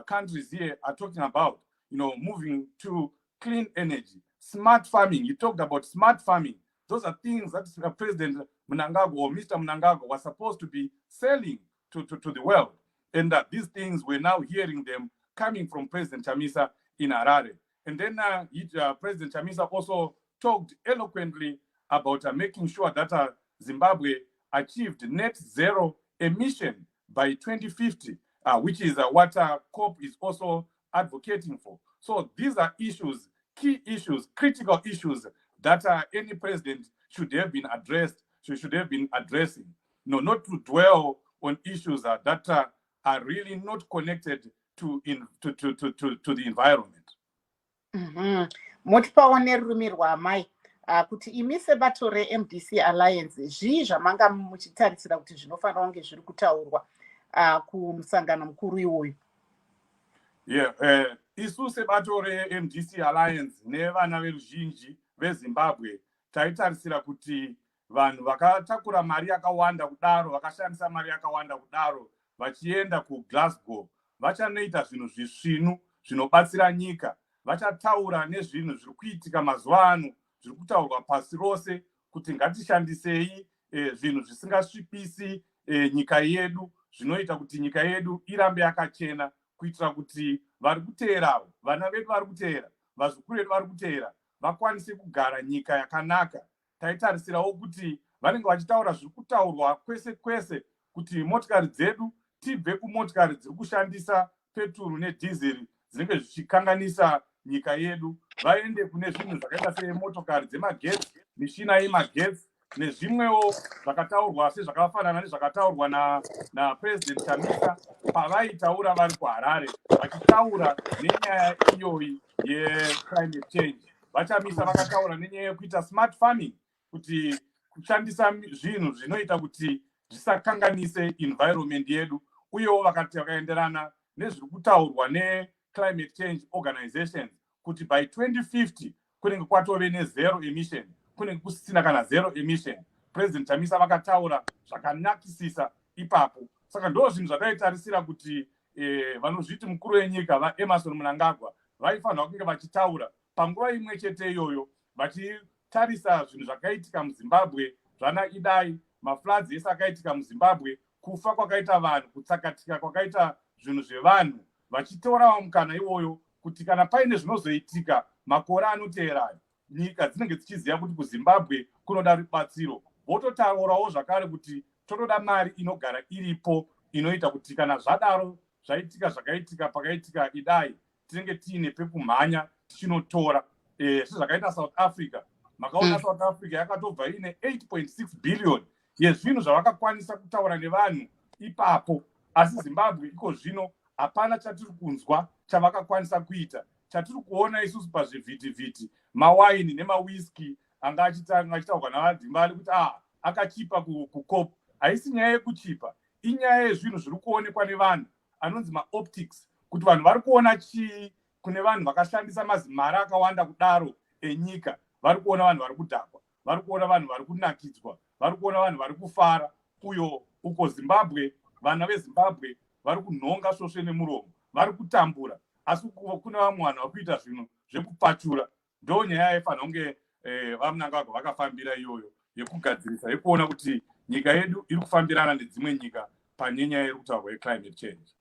countries here are talking about, you know, moving to clean energy, smart farming. You talked about smart farming. Those are things that President Mnangagwa or Mr. Mnangagwa was supposed to be selling to the world. And these things, we're now hearing them coming from President Chamisa in Harare. And then President Chamisa also talked eloquently about making sure that Zimbabwe achieved net zero emission by 2050, which is what COP is also advocating for. So these are issues, key issues, critical issues that any president should have been addressing. No, not to dwell on issues that are really not connected to the environment. Motipawo nerurimi rwamai kuti imi sebato reMDC Alliance zvii zvamanga muchitarisira kuti zvinofanira kunge zviri kutaurwa kumusangano mukuru iwoyu. Isu sebato reMDC Alliance nevana veruzhinji veZimbabwe taitarisira kuti vanhu vakatakura mari yakawanda kudaro, vakashandisa mari yakawanda kudaro vachienda kuGlasgow vachanoita zvinhu zvisvinu zvinobatsira nyika. Vachataura nezvinhu zviri kuitika mazuva ano, zviri kutaurwa pasi rose kuti ngatishandisei zvinhu zvisingasvipisi nyika yedu, zvinoita kuti nyika yedu irambe yakachena, kuitira kuti vari kuteera, vana vedu vari kuteera, vazukuru vedu vari kuteera, vakwanise kugara nyika yakanaka. Taitarisirawo kuti vanenge vachitaura zviri kutaurwa kwese kwese kuti motikari dzedu tibve kumotikari dziri kushandisa peturu nedhizeri dzinenge zvichikanganisa nyika yedu, vaende kune zvinhu zvakaita semotokari dzemagetsi, mishina yemagetsi nezvimwewo zvakataurwa sezvakafanana nezvakataurwa naPresident Chamisa pavaitaura vari kuHarare vachitaura nenyaya iyoyi yeclimate change. Vachamisa vakataura nenyaya yekuita smart farming, kuti kushandisa zvinhu zvinoita kuti zvisakanganise environment yedu, uyewo vakaenderana nezviri kutaurwa neClimate Change Organization kuti by 2050 kunenge kwatove nezero emission, kunenge kusisina kana zero emission. President Chamisa vakataura zvakanakisisa ipapo. Saka ndo zvinhu zvataitarisira kuti vanozviti mukuru wenyika vaEmerson Mnangagwa vaifanira kunge vachitaura panguva imwe chete iyoyo, vachitarisa zvinhu zvakaitika muZimbabwe, zvana Idai, mafloods ese akaitika muZimbabwe, kufa kwakaita vanhu, kutsakatika kwakaita zvinhu zvevanhu, vachitorawo mukana iwoyo kuti kana paine zvinozoitika makore anoteerayo, nyika dzinenge dzichiziva kuti kuZimbabwe kunoda rubatsiro. Vototaurawo zvakare kuti totoda mari inogara iripo inoita kuti kana zvadaro zvaitika zvakaitika pakaitika Idai tinenge tiine pekumhanya tichinotora. Sezvakaita South Africa, makaona South Africa yakatobva ine 8.6 billion yezvinhu zvavakakwanisa kutaura nevanhu ipapo, asi Zimbabwe iko zvino hapana chatiri kunzwa chavakakwanisa kuita. Chatiri kuona isusu pazvivhitivhiti mawaini nemawhisky anga achitaurwa navadzimari kuti akachipa kuCOP. Haisi nyaya yekuchipa, inyaya yezvinhu zviri kuonekwa nevanhu anonzi maoptics, kuti vanhu vari kuona chii kune vanhu vakashandisa mazimari akawanda kudaro enyika. Vari kuona vanhu vari kudhakwa, vari kuona vanhu vari kunakidzwa, vari kuona vanhu vari kufara. Uko Zimbabwe, vana veZimbabwe vari kunhonga svosve nemuromo, vari kutambura, asi kuna vamwe vanhu vari kuita zvinhu zvekupachura. Ndo nyaya yaifanira kunge vaMnangagwa vakafambira iyoyo, yekugadzirisa, yekuona kuti nyika yedu iri kufambirana nedzimwe nyika panyenya iri kutaurwa yeclimate change.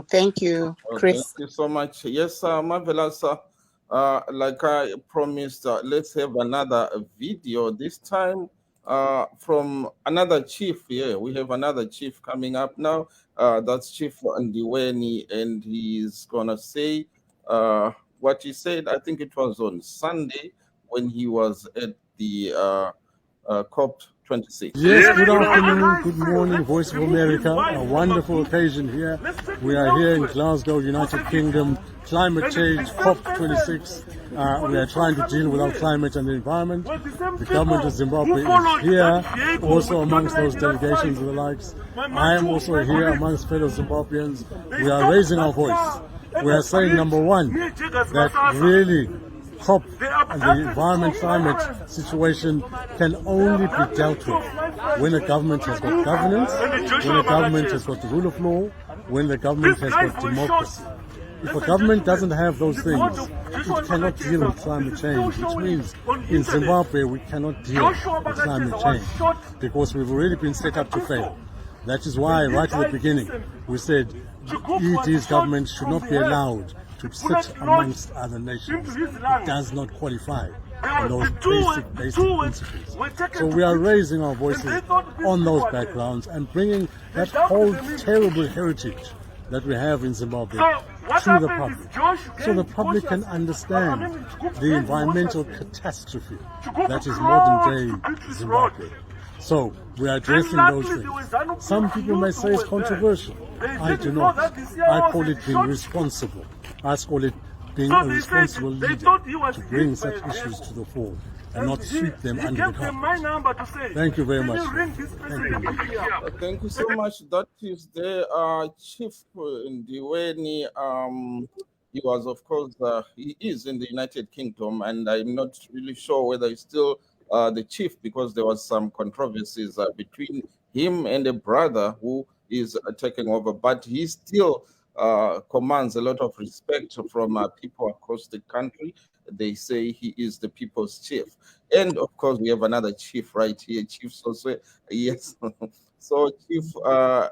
Thank you, Chris. Thank you so much. Yes, marvelous. Like I promised, let's have another video this time from another chief here. We have another chief coming up now. That's Chief Ndiweni, and he's gonna say what he said. I think it was on Sunday when he was at the COP26. Yes, good afternoon, good morning, Voice of America. A wonderful occasion here. We are here in Glasgow, United Kingdom, climate change, COP26. We are trying to deal with our climate and the environment. The government of Zimbabwe is here, also amongst those delegations and the likes. I am also here amongst fellow Zimbabweans. We are raising our voice. We are saying, number one, that really COP and the environment climate situation can only be dealt with when a government has got governance, when a government has got the rule of law, when the government has got democracy. If a government doesn't have those things, it cannot deal with climate change, which means in Zimbabwe we cannot deal with climate change because we've already been set up to fail. That is why, right at the beginning, we said ED's government should not be allowed to sit amongst other nations. It does not qualify on those basic principles. So we are raising our voices on those backgrounds and bringing that whole terrible heritage that we have in Zimbabwe to the public, so the public can understand the environmental catastrophe that is modern day Zimbabwe. So we are addressing those things. Some people may say it's controversial. I do not. I call it being responsible. I call it being a responsible leader to bring such issues to the fore and not sweep them under the carpet. Thank you very much. Thank you so much. That is the Chief Ndiweni. He was, of course, he is in the United Kingdom, and I'm not really sure whether he's still the chief, because there was some controversies between him and a brother who is taking over, but he still commands a lot of respect from people across the country. They say he is the people's chief. And of course, we have another chief right here, Chief Soswe. Yes. So, Chief,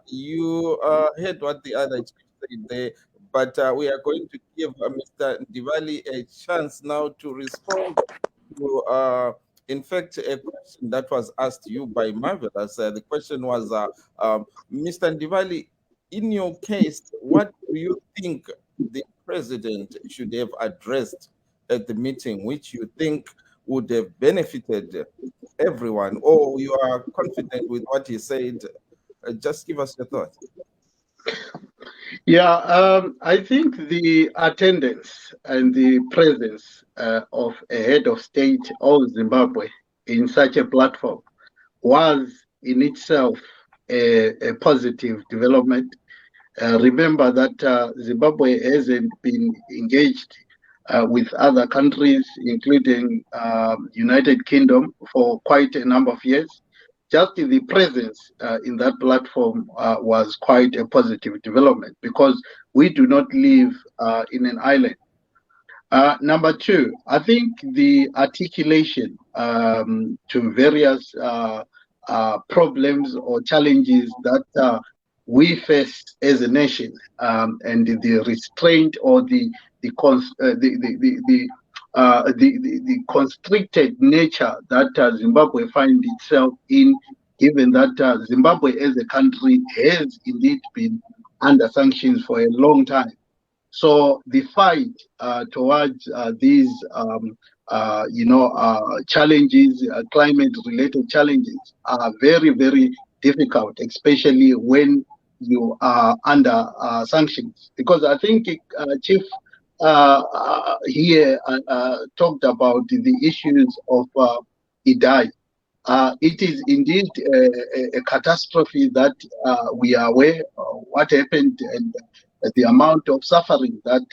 you heard what the other chief said there, but we are going to give Mr. Ndivali a chance now to respond to, in fact, a question that was asked you by Marvelous. The question was, Mr. Ndivali, in your case, what do you think the president should have addressed at the meeting, which you think would have benefited everyone, or you are confident with what he said? Just give us your thoughts. Yeah, I think the attendance and the presence of a head of state of Zimbabwe in such a platform was in itself a positive development. Remember that Zimbabwe hasn't been engaged with other countries, including United Kingdom, for quite a number of years. Just the presence in that platform was quite a positive development, because we do not live in an island. Number two, I think the articulation to various problems or challenges that we face as a nation, and the restraint or the constricted nature that Zimbabwe finds itself in, given that Zimbabwe as a country has indeed been under sanctions for a long time. So the fight towards these, challenges, climate-related challenges, are very, very difficult, especially when you are under sanctions. Because I think Chief here talked about the issues of Idai. It is indeed a catastrophe that we are aware of what happened and the amount of suffering that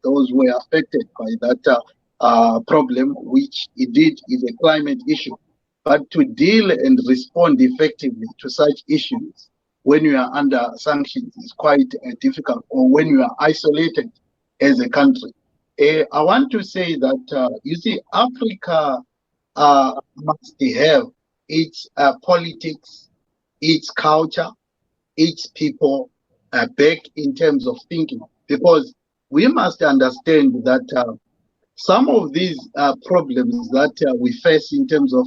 those were affected by that problem, which indeed is a climate issue. But to deal and respond effectively to such issues when you are under sanctions is quite difficult, or when you are isolated as a country. I want to say that, you see, Africa must have its politics, its culture, its people back in terms of thinking, because we must understand that some of these problems that we face in terms of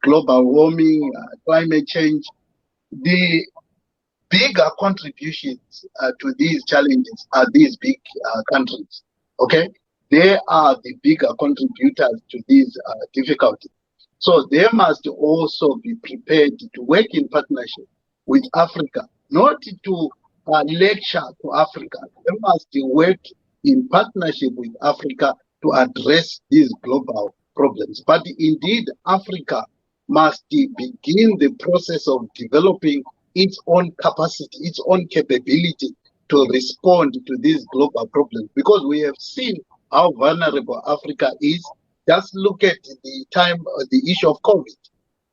global warming, climate change, the bigger contributions to these challenges are these big countries. Okay, they are the bigger contributors to these difficulties. So they must also be prepared to work in partnership with Africa, not to lecture to Africa. They must work in partnership with Africa to address these global problems. But indeed, Africa must begin the process of developing its own capacity, its own capability to respond to these global problems, because we have seen how vulnerable Africa is. Just look at the issue of COVID.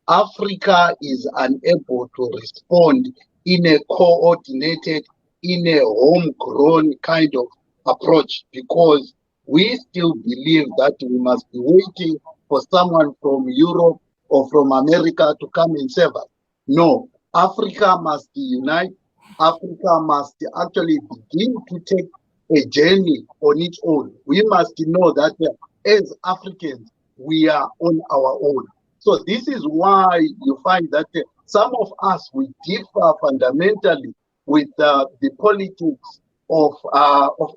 Africa is unable to respond in a coordinated, in a homegrown kind of approach, because we still believe that we must be waiting for someone from Europe or from America to come and save us. No, Africa must unite. Africa must actually begin to take a journey on its own. We must know that as Africans, we are on our own. So this is why you find that some of us, we differ fundamentally with the politics of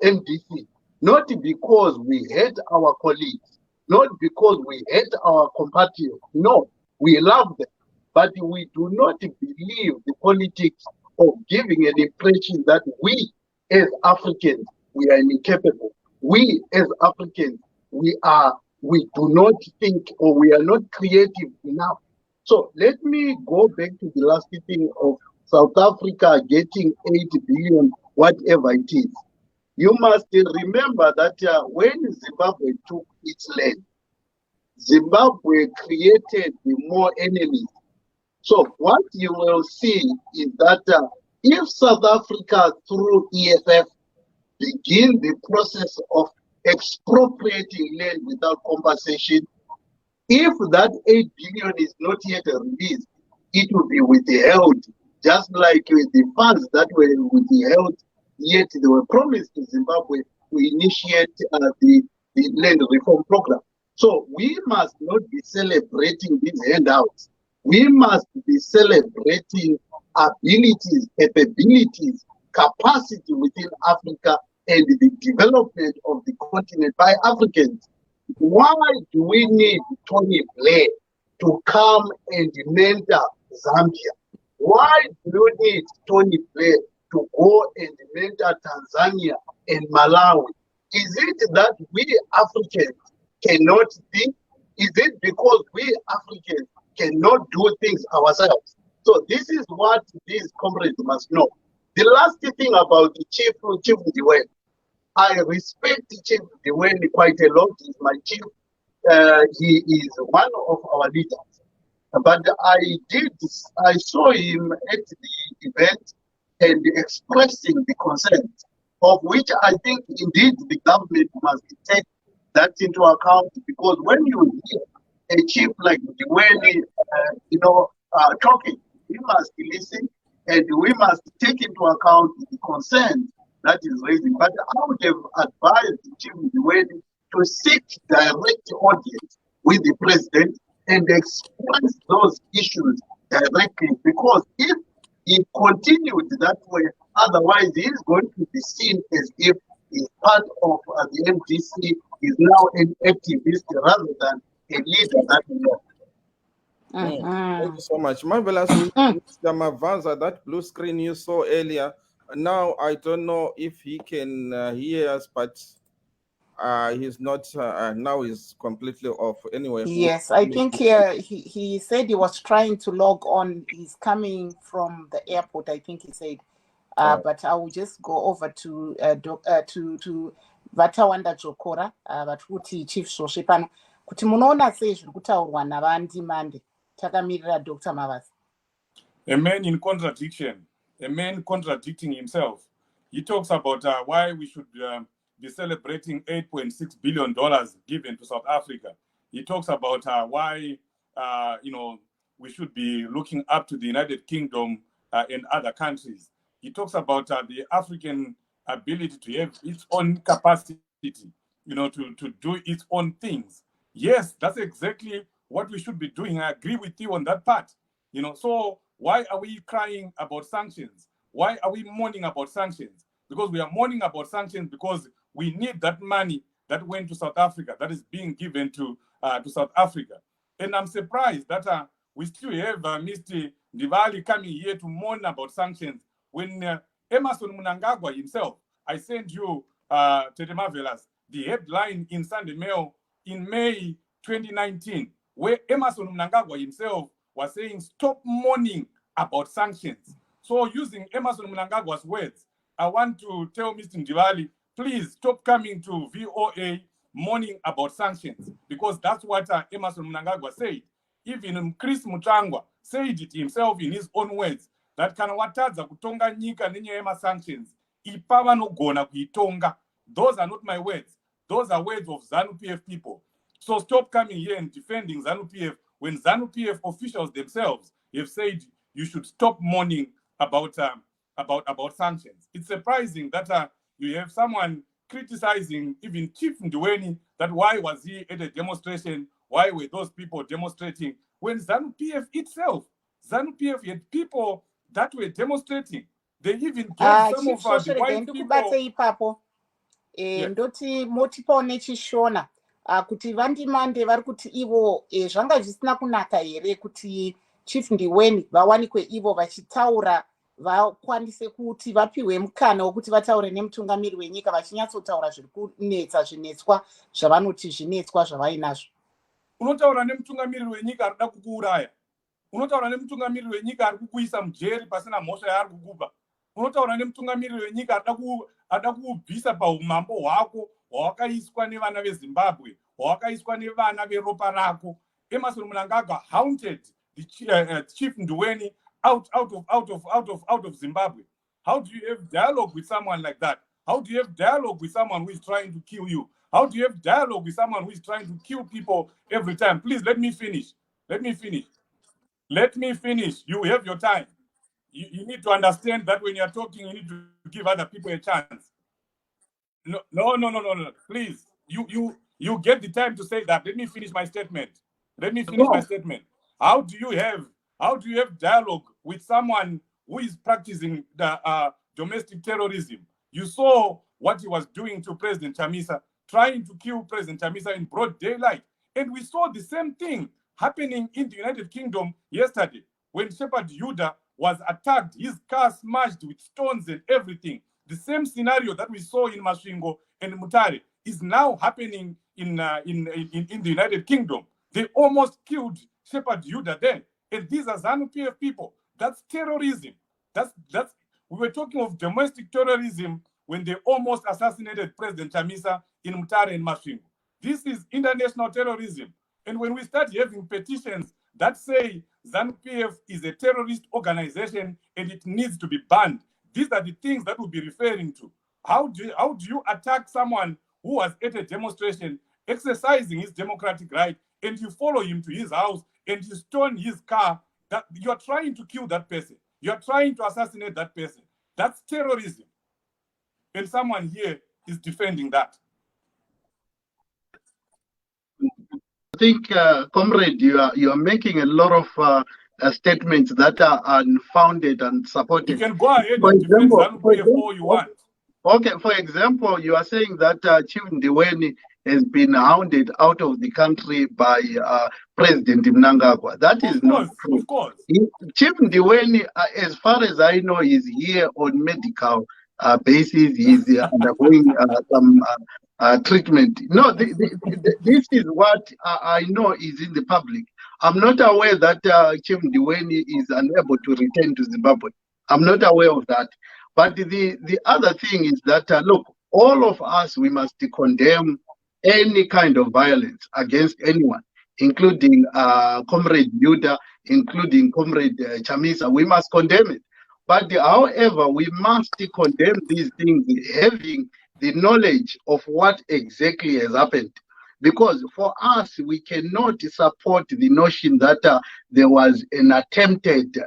MDC, not because we hate our colleagues, not because we hate our compatriots. No, we love them, but we do not believe the politics of giving an impression that we as Africans, we are incapable. We as Africans, we do not think, or we are not creative enough. So let me go back to the last thing of South Africa getting 8 billion, whatever it is. You must remember that when Zimbabwe took its land, Zimbabwe created more enemies. So what you will see is that if South Africa through EFF begin the process of expropriating land without compensation, if that 8 billion is not yet released, it will be withheld, just like the funds that were withheld, yet they were promised to Zimbabwe to initiate the land reform program. So we must not be celebrating these handouts. We must be celebrating abilities, capabilities, capacity within Africa and the development of the continent by Africans. Why do we need Tony Blair to come and mentor Zambia? Why do you need Tony Blair to go and mentor Tanzania and Malawi? Is it that we Africans cannot think? Is it because we Africans cannot do things ourselves? So this is what these comrades must know. The last thing about the Chief Ndiwele, I respect Chief Ndiwele quite a lot. He's my chief. He is one of our leaders. But I saw him at the event and expressing the concerns, of which I think indeed the government must take that into account, because when you hear a chief like Ndiwele, talking, we must listen and we must take into account the concerns that is raising. But I would have advised Chief Ndiwele to seek direct audience with the president and express those issues directly, because if he continued that way, otherwise he is going to be seen as if he's part of the MDC, is now an activist rather than a leader that we know. Thank you so much. Marvelous. Mr. Mavanza, that blue screen you saw earlier, now I don't know if he can hear us, but he's not, now he's completely off. Anyway. Yes, I think he said he was trying to log on. He's coming from the airport, I think he said. But I will just go over to Vatawanda Jokora, vatuti Chief Shoshe pano. Kuti munoona sei zviri kutaurwa navandimande. Takamirira Dr. Mavasi. A man in contradiction, a man contradicting himself. He talks about why we should be celebrating $8.6 billion given to South Africa. He talks about why we should be looking up to the United Kingdom and other countries. He talks about the African ability to have its own capacity, to do its own things. Yes, that's exactly what we should be doing. I agree with you on that part. So why are we crying about sanctions? Why are we mourning about sanctions? Because we are mourning about sanctions because we need that money that went to South Africa, that is being given to South Africa. And I'm surprised that we still have Mr. Ndivali coming here to mourn about sanctions when Emerson Mnangagwa himself, I sent you, Tete Marvelous, the headline in Sunday Mail in May 2019, where Emerson Mnangagwa himself was saying, stop mourning about sanctions. So using Emerson Mnangagwa's words, I want to tell Mr. Ndivali, please stop coming to VOA mourning about sanctions, because that's what Emerson Mnangagwa said. Even Chris Mutsvangwa said it himself in his own words, that kana watadza kutonga nyika nenyaya sanctions, ipava nogona kuitonga. Those are not my words. Those are words of ZANU-PF people. So stop coming here and defending ZANU-PF when ZANU-PF officials themselves have said you should stop mourning about sanctions. It's surprising that you have someone criticizing even Chief Ndweni, that why was he at a demonstration? Why were those people demonstrating? When ZANU-PF itself, ZANU-PF had people that were demonstrating. They even gave some of the white people. Ndoti motipawo nechishona kuti vandimande vari kuti ivo zvanga zvisina kunaka here kuti Chief Ndweni vawanikwe ivo vachitaura, vakwanise kuti vapiwe mukana wekuti vataure nemutungamiri wenyika vachinyatsotaura zviri kunetsa zvinetswa zvavanoti zvinetswa zvavainazvo. Unotaura nemutungamiri wenyika ari kuda kukuuraya. Unotaura nemutungamiri wenyika ari kukuisa mujeri pasina mhosva yaari kukupa. Unotaura nemutungamiri wenyika ada kuubvisa paumambo hwako hwawakaiswa nevana veZimbabwe, hwawakaiswa nevana veropa rako. Emerson Mnangagwa haunted the Chief Ndweni out of Zimbabwe. How do you have dialogue with someone like that? How do you have dialogue with someone who is trying to kill you? How do you have dialogue with someone who is trying to kill people every time? Please let me finish. Let me finish. You have your time. You need to understand that when you're talking, you need to give other people a chance. No. Please, you get the time to say that. Let me finish my statement. How do you have dialogue with someone who is practicing the domestic terrorism? You saw what he was doing to President Chamisa, trying to kill President Chamisa in broad daylight. And we saw the same thing happening in the United Kingdom yesterday when Shepherd Yuda was attacked, his car smashed with stones and everything. The same scenario that we saw in Masvingo and Mutare is now happening in the United Kingdom. They almost killed Shepherd Yuda there. And these are ZANU-PF people. That's terrorism. We were talking of domestic terrorism when they almost assassinated President Chamisa in Mutare and Masvingo. This is international terrorism. And when we start having petitions that say ZANU-PF is a terrorist organization and it needs to be banned, these are the things that we'll be referring to. How do you attack someone who was at a demonstration exercising his democratic right, and you follow him to his house and you stone his car? That you're trying to kill that person. You're trying to assassinate that person. That's terrorism. And someone here is defending that. I think, comrade, you are making a lot of statements that are unfounded and supported. You can go ahead and defend ZANU-PF all you want. Okay, for example, you are saying that Chief Ndweni has been hounded out of the country by President Mnangagwa. That is not true. Of course. Chief Ndweni, as far as I know, is here on medical basis. He's undergoing some treatment. No, this is what I know is in the public. I'm not aware that Chief Ndweni is unable to return to Zimbabwe. I'm not aware of that. But the other thing is that, look, all of us, we must condemn any kind of violence against anyone, including Comrade Yuda, including Comrade Chamisa. We must condemn it. But however, we must condemn these things having the knowledge of what exactly has happened. Because for us, we cannot support the notion that there was an attempted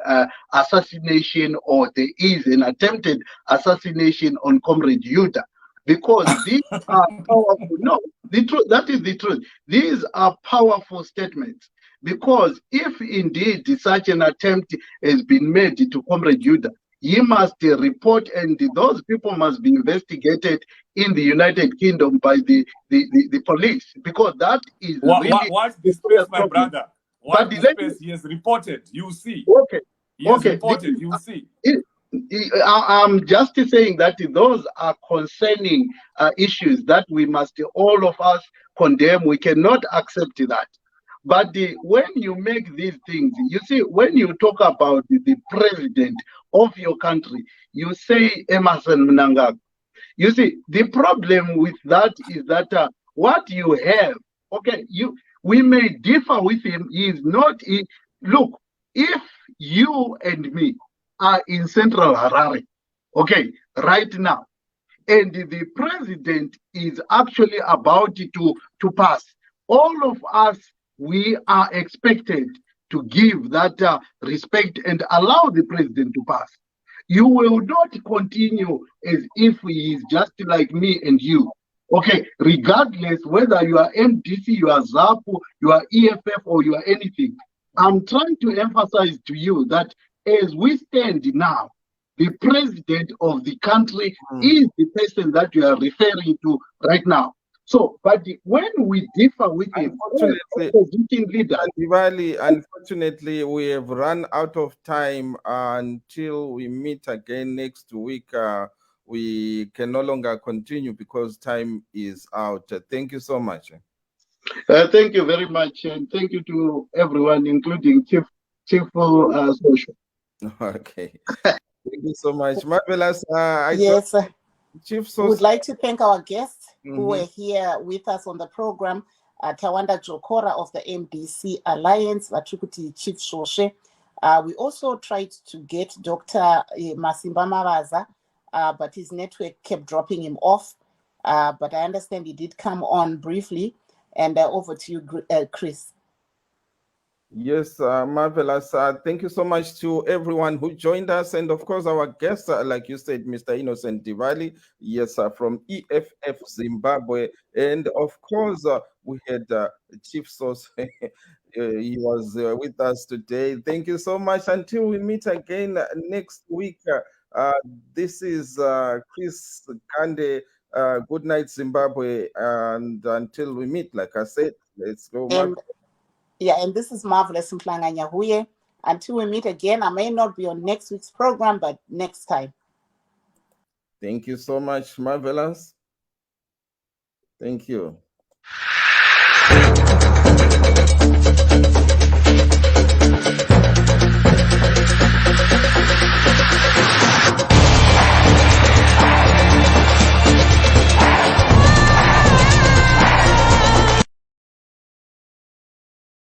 assassination or there is an attempted assassination on Comrade Yuda. Because these are powerful. No, the truth, that is the truth. These are powerful statements. Because if indeed such an attempt has been made to Comrade Yuda, he must report, and those people must be investigated in the United Kingdom by the police, because that is really... Watch this space, my brother. Watch this space. He has reported. You see. Okay. He has reported. You see. I'm just saying that those are concerning issues that we must, all of us, condemn. We cannot accept that. But when you make these things, you see, when you talk about the president of your country, you say Emerson Mnangagwa. You see, the problem with that is that what you have, okay, we may differ with him. He is not. Look, if you and me are in Central Harare, okay, right now, and the president is actually about to pass, all of us, we are expected to give that respect and allow the president to pass. You will not continue as if he is just like me and you. Okay, regardless whether you are MDC, you are ZAPU, you are EFF, or you are anything, I'm trying to emphasize to you that as we stand now, the president of the country is the person that you are referring to right now. So, but when we differ with him, opposition leaders, unfortunately, we have run out of time until we meet again next week. We can no longer continue because time is out. Thank you so much. Thank you very much, and thank you to everyone, including Chief Social. Okay. Thank you so much. Marvelous. Yes. Chief We would like to thank our guests who were here with us on the program. Tawanda Jokora of the MDC Alliance, Vachukuti Chief Shoshe. We also tried to get Dr. Masimba Maraza, but his network kept dropping him off. But I understand he did come on briefly. And over to you, Chris. Yes, marvelous. Thank you so much to everyone who joined us. And of course, our guests, like you said, Mr. Innocent Diwali, yes, from EFF Zimbabwe. And of course, we had Chief Source. He was with us today. Thank you so much. Until we meet again next week, this is Chris Kande. Good night, Zimbabwe. And until we meet, like I said, let's go. And this is Marvelous Mplanganya Huye. Until we meet again, I may not be on next week's program, but next time. Thank you so much, Marvelous. Thank you.